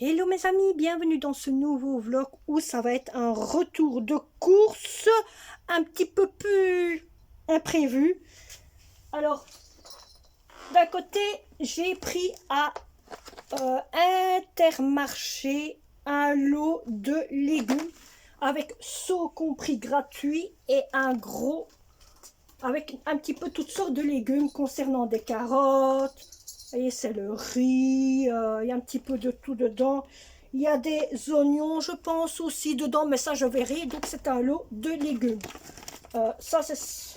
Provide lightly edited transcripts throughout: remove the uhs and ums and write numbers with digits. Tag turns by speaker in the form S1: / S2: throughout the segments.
S1: Hello mes amis, bienvenue dans ce nouveau vlog où ça va être un retour de course un petit peu plus imprévu. Alors, d'un côté, j'ai pris à Intermarché un lot de légumes avec saut compris gratuit et un gros avec un petit peu toutes sortes de légumes concernant des carottes. Vous voyez, c'est le riz, il y a un petit peu de tout dedans. Il y a des oignons, je pense, aussi dedans, mais ça, je verrai. Donc, c'est un lot de légumes. Ça, c'est ce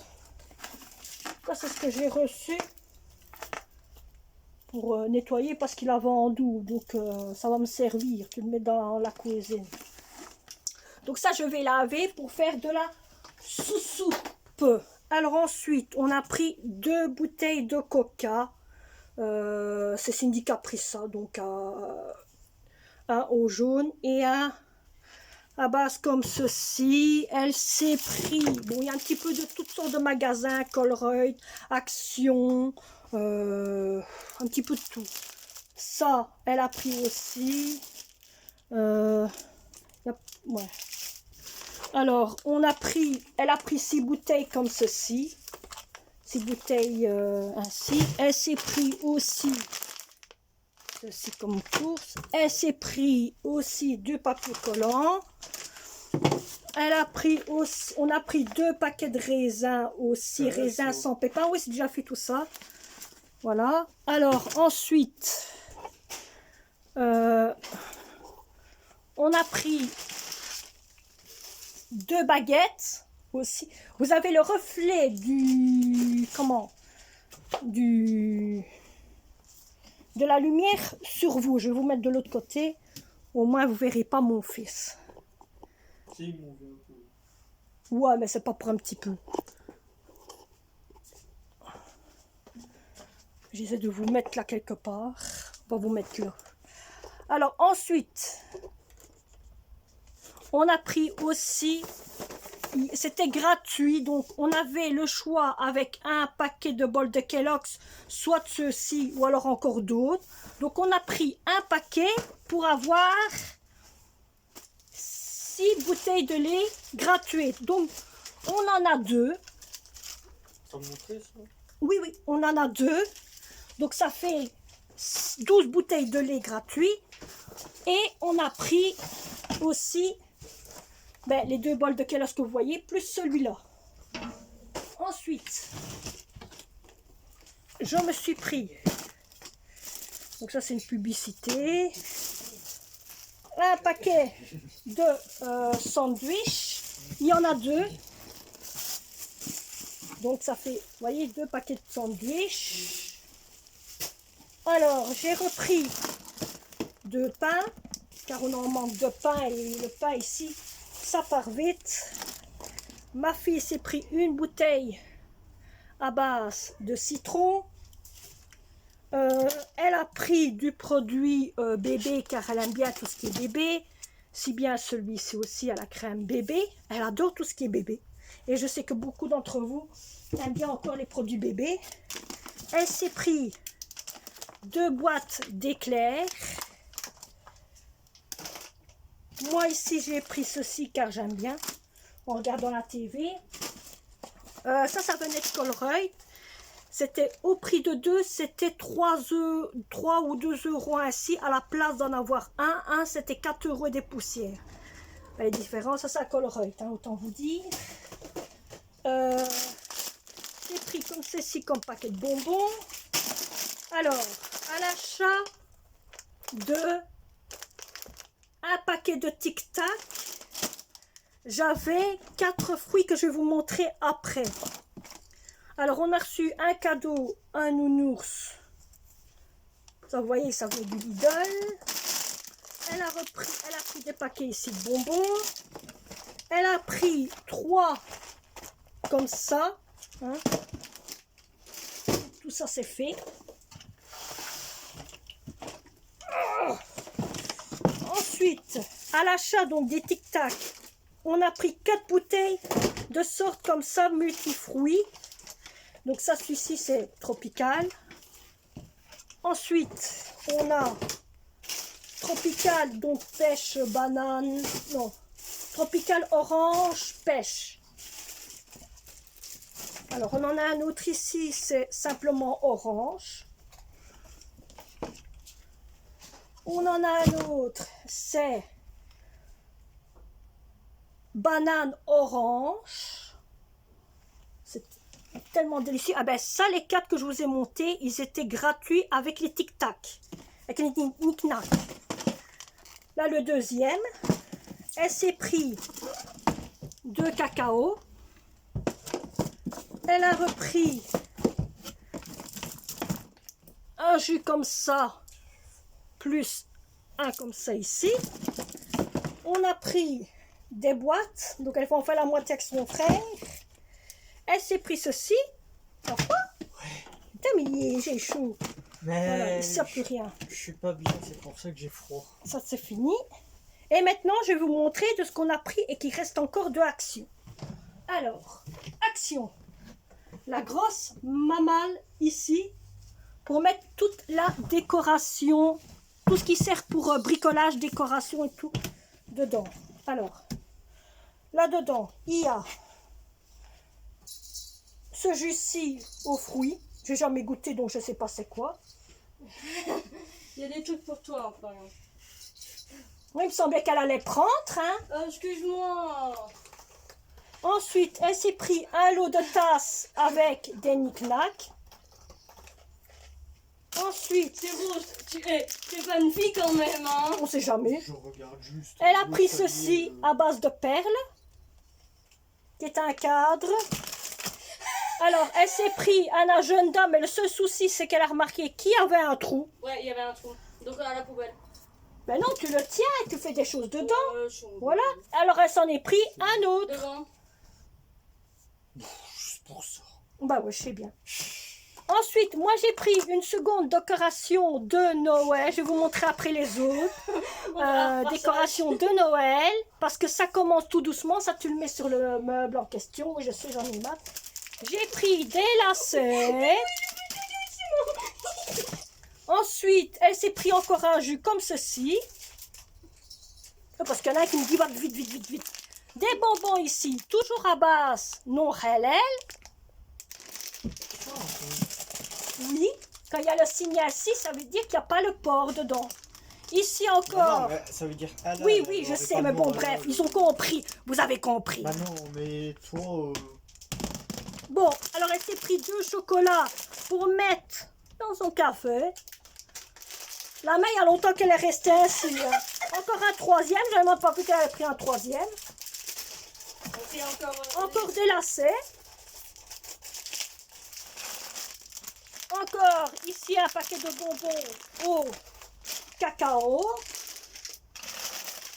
S1: que j'ai reçu pour nettoyer parce qu'il a vendu. Donc, ça va me servir. Tu le mets dans la cuisine. Donc, ça, je vais laver pour faire de la soupe. Alors, ensuite, on a pris 2 bouteilles de coca. C'est Syndicat pris ça, donc un au jaune et un à base comme ceci. Elle s'est pris, bon, il y a un petit peu de toutes sortes de magasins, Colruyt, Action, un petit peu de tout. Ça, elle a pris aussi. Ouais. Alors, elle a pris 6 bouteilles comme ceci. 6 bouteilles ainsi. Elle s'est pris aussi ceci comme course. Elle s'est pris aussi 2 papiers collants. Elle a pris aussi, on a pris 2 paquets de raisins aussi, raisins sans pépins. Oui, c'est déjà fait tout ça. Voilà. Alors ensuite, on a pris 2 baguettes aussi. Vous avez le reflet du de la lumière sur vous. Je vais vous mettre de l'autre côté. Au moins, vous verrez pas mon fils.
S2: Si, mon vieux.
S1: Ouais, mais c'est pas pour un petit peu. J'essaie de vous mettre là quelque part. On va vous mettre là. Alors, ensuite, on a pris aussi... C'était gratuit, donc on avait le choix avec un paquet de bols de Kellogg's, soit ceux-ci ou alors encore d'autres. Donc on a pris un paquet pour avoir 6 bouteilles de lait gratuites. Donc on en a 2.
S2: T'as montré ça?
S1: Oui, on en a 2. Donc ça fait 12 bouteilles de lait gratuit. Et on a pris aussi... les 2 bols de Kellogg's que vous voyez, plus celui-là. Ensuite, je me suis pris, donc ça c'est une publicité, un paquet de sandwich. Il y en a 2. Donc ça fait, vous voyez, 2 paquets de sandwich. Alors, j'ai repris 2 pains, car on en manque de pain et le pain ici, ça part vite. Ma fille s'est pris une bouteille à base de citron. Elle a pris du produit bébé car elle aime bien tout ce qui est bébé. Si bien celui-ci aussi à la crème bébé. Elle adore tout ce qui est bébé. Et je sais que beaucoup d'entre vous aiment bien encore les produits bébé. Elle s'est pris 2 boîtes d'éclairs. Moi ici j'ai pris ceci car j'aime bien en regardant la TV. Ça venait de Colruyt. C'était au prix de 2, c'était 3 ou 2 euros ainsi, à la place d'en avoir un c'était 4 euros et des poussières. Les différences, ça c'est à Colruyt, hein, autant vous dire. J'ai pris comme ceci comme paquet de bonbons. Alors, à l'achat de un paquet de Tic Tac, j'avais 4 fruits que je vais vous montrer après. Alors, on a reçu un cadeau, un nounours. Ça, vous voyez, ça vient du Lidl. Elle a pris des paquets ici de bonbons. Elle a pris 3 comme ça. Hein. Tout ça, c'est fait. Ensuite, à l'achat donc des Tic Tac, on a pris 4 bouteilles de sorte comme ça, multifruits. Donc ça, celui-ci, c'est tropical. Ensuite, on a tropical, donc pêche, banane, non, tropical, orange, pêche. Alors, on en a un autre ici, c'est simplement orange. On en a un autre, c'est banane orange. C'est tellement délicieux. Ah ben ça, les 4 que je vous ai montés, ils étaient gratuits avec les tic-tac, avec les knick-knack. Là, le deuxième, elle s'est pris 2 cacao. Elle a repris un jus comme ça, plus un comme ça ici. On a pris des boîtes, donc elle va en faire la moitié avec son frère. Elle s'est pris ceci. Pourquoi? Putain, mais j'ai chaud.
S2: Mais
S1: Voilà, il ne sert plus rien.
S2: je suis pas bien, c'est pour ça que j'ai froid.
S1: Ça, c'est fini. Et maintenant, je vais vous montrer de ce qu'on a pris et qu'il reste encore de action. Alors, action. La grosse mamale ici pour mettre toute la décoration, tout ce qui sert pour bricolage, décoration et tout dedans. Alors, là-dedans, il y a ce jus-ci aux fruits. J'ai jamais goûté, donc je ne sais pas c'est quoi.
S3: Il y a des trucs pour toi, enfin.
S1: Moi, il me semblait qu'elle allait prendre, hein.
S3: Excuse-moi.
S1: Ensuite, elle s'est pris un lot de tasses avec des knick-knacks. Ensuite,
S3: C'est rose. Tu pas une fille quand même, hein.
S1: on sait jamais.
S2: Je regarde juste.
S1: Elle a
S2: le
S1: pris
S2: palier
S1: ceci
S2: de-
S1: à base de perles, qui est un cadre. Alors, elle s'est pris un agenda, mais le seul souci, c'est qu'elle a remarqué qu'il y avait un trou.
S3: Ouais, il y avait un trou. Donc à la poubelle.
S1: Ben non, tu le tiens et tu fais des choses dedans.
S3: Je-
S1: Voilà. Alors, elle s'en est pris un autre.
S3: Devant.
S2: Juste pour ça.
S1: Bah ouais, je sais bien. Ensuite, moi, j'ai pris une seconde décoration de Noël. Je vais vous montrer après les autres. Décoration de Noël. Parce que ça commence tout doucement. Ça, tu le mets sur le meuble en question. Oui, je sais, j'en ai marre. J'ai pris des lacets. Ensuite, elle s'est pris encore un jus comme ceci. Parce qu'il y en a un qui me dit va vite, vite, vite, vite. Des bonbons ici, toujours à base non halal. Oui, quand il y a le signal 6, ça veut dire qu'il n'y a pas le porc dedans. Ici
S2: Non,
S1: encore.
S2: mais ça veut dire halal.
S1: Oui, oui, je
S2: alors,
S1: sais,
S2: pas
S1: mais
S2: le
S1: bon,
S2: mot
S1: bref,
S2: halal.
S1: ils ont compris. Vous avez compris.
S2: Bah non, mais toi.
S1: Bon, alors elle s'est pris 2 chocolats pour mettre dans son café. La main, il y a longtemps qu'elle est restée ainsi. Hein. Encore un troisième, je n'ai même pas vu qu'elle avait pris un troisième.
S3: On fait encore.
S1: Encore des lacets. Encore ici un paquet de bonbons au cacao.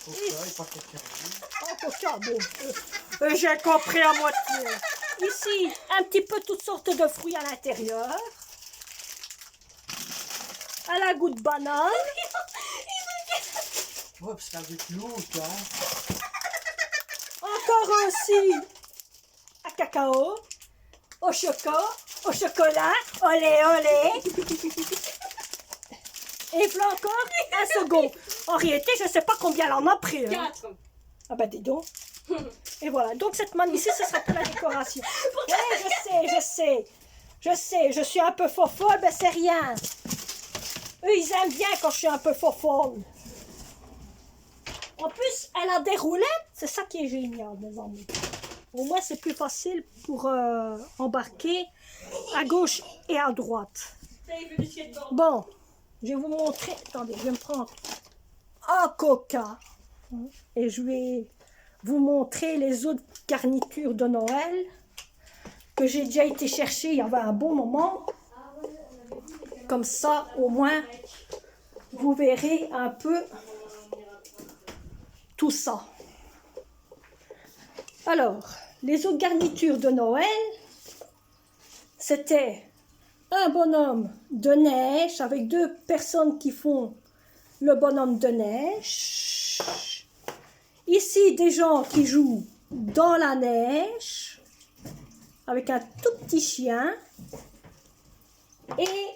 S2: Coca et pas quelqu'un.
S1: En coca, bon. J'ai compris à moitié. Ici, un petit peu toutes sortes de fruits à l'intérieur. À la goutte banane.
S2: Ouais, parce qu'avec l'autre, hein.
S1: Encore aussi à cacao. Au chocolat. Olé, olé. Et voilà encore un second. En réalité, je ne sais pas combien elle en a pris. Hein.
S3: 4.
S1: Ah bah dis donc. Et voilà, donc cette manne ici, ce sera pour la décoration. Oui, je sais, je suis un peu fofolle, ben c'est rien. Eux, ils aiment bien quand je suis un peu fofolle. En plus, elle a des roulettes, c'est ça qui est génial, mes amis. Au moins, c'est plus facile pour embarquer à gauche et à droite. Bon, je vais vous montrer. Attendez, je vais me prendre un coca. Et je vais vous montrer les autres garnitures de Noël que j'ai déjà été chercher il y avait un bon moment. Comme ça, au moins, vous verrez un peu tout ça. Alors, les autres garnitures de Noël, c'était un bonhomme de neige avec 2 personnes qui font le bonhomme de neige. Ici, des gens qui jouent dans la neige avec un tout petit chien. Et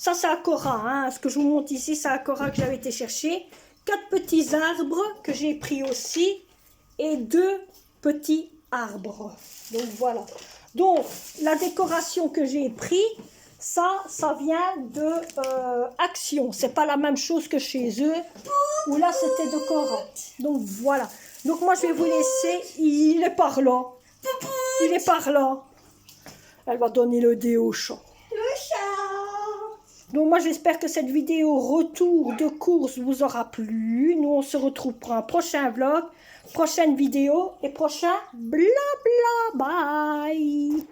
S1: Ça, c'est Akora. Hein. Ce que je vous montre ici, c'est Akora que j'avais été chercher. 4 petits arbres que j'ai pris aussi. Et 2 petits arbres. Donc, voilà. Donc, la décoration que j'ai pris, ça vient de Action. C'est pas la même chose que chez eux. Où là, c'était de Cora. Donc, voilà. Donc, moi, je vais vous laisser. Il est par là. Il est par là. Elle va donner le dé au chat.
S3: Le chat.
S1: Donc moi j'espère que cette vidéo retour de course vous aura plu. Nous on se retrouve pour un prochain vlog, prochaine vidéo et prochain blabla. Bye.